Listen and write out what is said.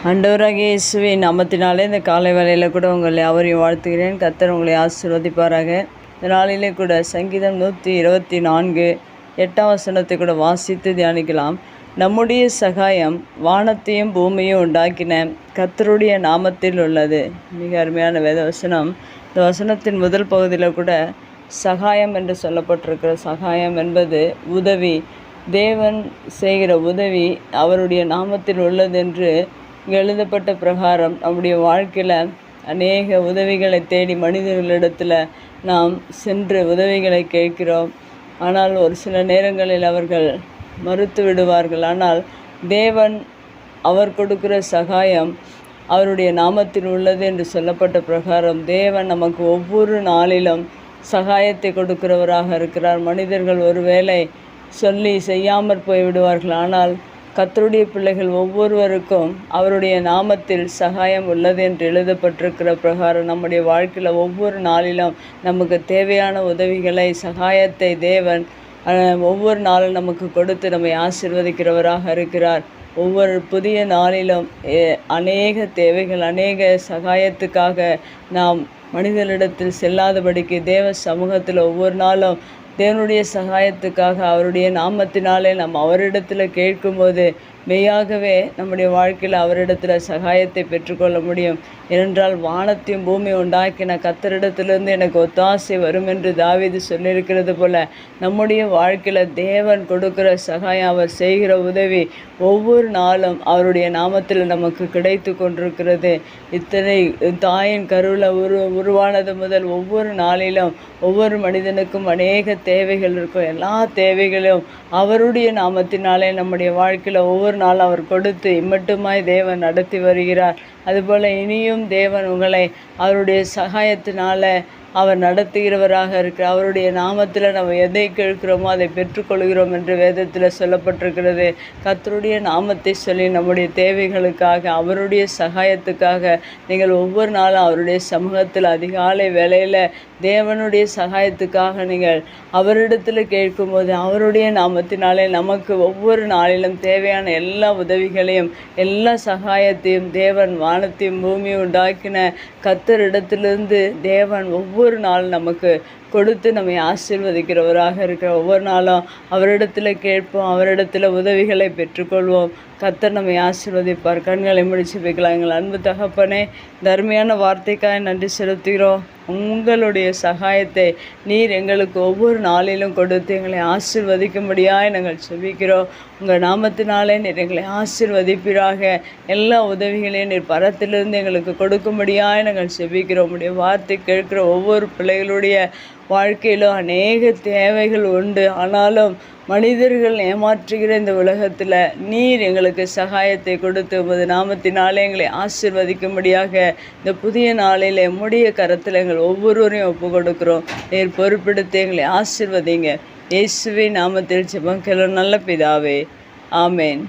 ஆண்டவராகிய இயேசுவின் நாமத்தினாலே இந்த காலை வேளையில் கூட உங்களை யாவரையும் வாழ்த்துகிறேன். கர்த்தர் உங்களை ஆசீர்வதிப்பாராக. இந்த நாளிலே கூட சங்கீதம் 124 8ஆம் வசனத்தை கூட வாசித்து தியானிக்கலாம். நம்முடைய சகாயம் வானத்தையும் பூமியும் உண்டாக்கின கர்த்தருடைய நாமத்தில் உள்ளது. மிக அருமையான வேத வசனம். இந்த வசனத்தின் முதல் பகுதியில் கூட சகாயம் என்று சொல்லப்பட்டிருக்கிற சகாயம் என்பது உதவி, தேவன் செய்கிற உதவி அவருடைய நாமத்தில் உள்ளது என்று எழுதப்பட்ட பிரகாரம் நம்முடைய வாழ்க்கையில் அநேக உதவிகளை தேடி மனிதர்களிடத்தில் நாம் சென்று உதவிகளை கேட்கிறோம். ஆனால் ஒரு சில நேரங்களில் அவர்கள் மறுத்து விடுவார்கள். ஆனால் தேவன் அவர் கொடுக்கிற சகாயம் அவருடைய நாமத்தில் உள்ளது என்று சொல்லப்பட்ட பிரகாரம் தேவன் நமக்கு ஒவ்வொரு நாளிலும் சகாயத்தை கொடுக்கிறவராக இருக்கிறார். மனிதர்கள் ஒருவேளை சொல்லி செய்யாமற் போய்விடுவார்கள். ஆனால் கர்த்தருடைய பிள்ளைகள் ஒவ்வொருவருக்கும் அவருடைய நாமத்தில் சகாயம் உள்ளது என்று எழுதப்பட்டிருக்கிற பிரகாரம் நம்முடைய வாழ்க்கையில் ஒவ்வொரு நாளிலும் நமக்கு தேவையான உதவிகளை சகாயத்தை தேவன் ஒவ்வொரு நாளும் நமக்கு கொடுத்து நம்மை ஆசீர்வதிக்கிறவராக இருக்கிறார். ஒவ்வொரு புதிய நாளிலும் அநேக தேவைகள், அநேக சகாயத்துக்காக நாம் மனிதனிடத்தில் செல்லாதபடிக்கு தேவ சமூகத்தில் ஒவ்வொரு நாளும் தேவனுடைய சகாயத்துக்காக அவருடைய நாமத்தினாலே நாம் அவரிடத்தில் கேட்கும்போது மெய்யாகவே நம்முடைய வாழ்க்கையில் அவரிடத்தில் சகாயத்தை பெற்றுக்கொள்ள முடியும். ஏனென்றால் வானத்தையும் பூமி உண்டாக்கின கர்த்தரிடத்திலிருந்து எனக்கு ஒத்தாசை வரும் என்று தாவீது சொல்லியிருக்கிறது போல நம்முடைய வாழ்க்கையில் தேவன் கொடுக்கிற சகாயம், அவர் செய்கிற உதவி ஒவ்வொரு நாளும் அவருடைய நாமத்தில் நமக்கு கிடைத்து கொண்டிருக்கிறது. இத்தனை தாயின் கருவில் உருவானது முதல் ஒவ்வொரு நாளிலும் ஒவ்வொரு மனிதனுக்கும் அநேக தேவைகள் இருக்கும். எல்லா தேவைகளையும் அவருடைய நாமத்தினாலே நம்முடைய வாழ்க்கையில் ஒவ்வொரு நாள் அவர் கொடுத்து இம்மட்டுமாய் தேவன் நடத்தி வருகிறார். அதுபோல் இனியும் தேவன் உங்களை அவருடைய சகாயத்தினால அவர் நடத்துகிறவராக இருக்கிறார். அவருடைய நாமத்தில் நம்ம எதை கேட்கிறோமோ அதை பெற்றுக்கொள்கிறோம் என்று வேதத்தில் சொல்லப்பட்டிருக்கிறது. கர்த்தருடைய நாமத்தை சொல்லி நம்முடைய தேவைகளுக்காக அவருடைய சகாயத்துக்காக நீங்கள் ஒவ்வொரு நாளும் அவருடைய சமூகத்தில் அதிகாலை வேளையில் தேவனுடைய சகாயத்துக்காக நீங்கள் அவரிடத்தில் கேட்கும்போது அவருடைய நாமத்தினாலே நமக்கு ஒவ்வொரு நாளிலும் தேவையான எல்லா உதவிகளையும் எல்லா சகாயத்தையும் தேவன் வானத்தையும் பூமியும் உண்டாக்கின கர்த்தரிடத்திலிருந்து தேவன் ஒவ்வொரு நாள் நமக்கு கொடுத்து நம்மை ஆசீர்வதிக்கிறவராக இருக்கிற ஒவ்வொரு நாளும் அவரிடத்தில் கேட்போம், அவரிடத்தில் உதவிகளை பெற்றுக்கொள்வோம். கர்த்தர் நம்மை ஆசீர்வதிப்பார். கண்களை முடிச்சு வைக்கலாம். எங்கள் அன்பு தகப்பனே, தர்மையான வார்த்தைக்காக நன்றி செலுத்துகிறோம். உங்களுடைய சகாயத்தை நீர் எங்களுக்கு ஒவ்வொரு நாளிலும் கொடுத்து எங்களை ஆசீர்வதிக்கும்படியாய் நாங்கள் செபிக்கிறோம். உங்கள் நாமத்தினாலே நீர் எங்களை ஆசீர்வதிப்பீராக. எல்லா உதவிகளையும் நீர் பரத்திலிருந்து எங்களுக்கு கொடுக்கும்படியாய் நாங்கள் செபிக்கிறோம். உடைய வார்த்தை கேட்கிற ஒவ்வொரு பிள்ளைகளுடைய வாழ்க்கையிலும் அநேக தேவைகள் உண்டு. ஆனாலும் மனிதர்கள் ஏமாற்றுகிற இந்த உலகத்தில் நீர் எங்களுக்கு சகாயத்தை கொடுத்து உமது நாமத்தினாலே எங்களை ஆசீர்வதிக்கும்படியாக இந்த புதிய நாளில் எம்முடைய கரத்தில் எங்கள் ஒவ்வொருவரையும் ஒப்பு கொடுக்குறோம். நீர் பொறுப்பெடுத்து எங்களை ஆசீர்வதிங்க. இயேசுவின் நாமத்தில் ஜெபம் கேளும் நல்ல பிதாவே, ஆமேன்.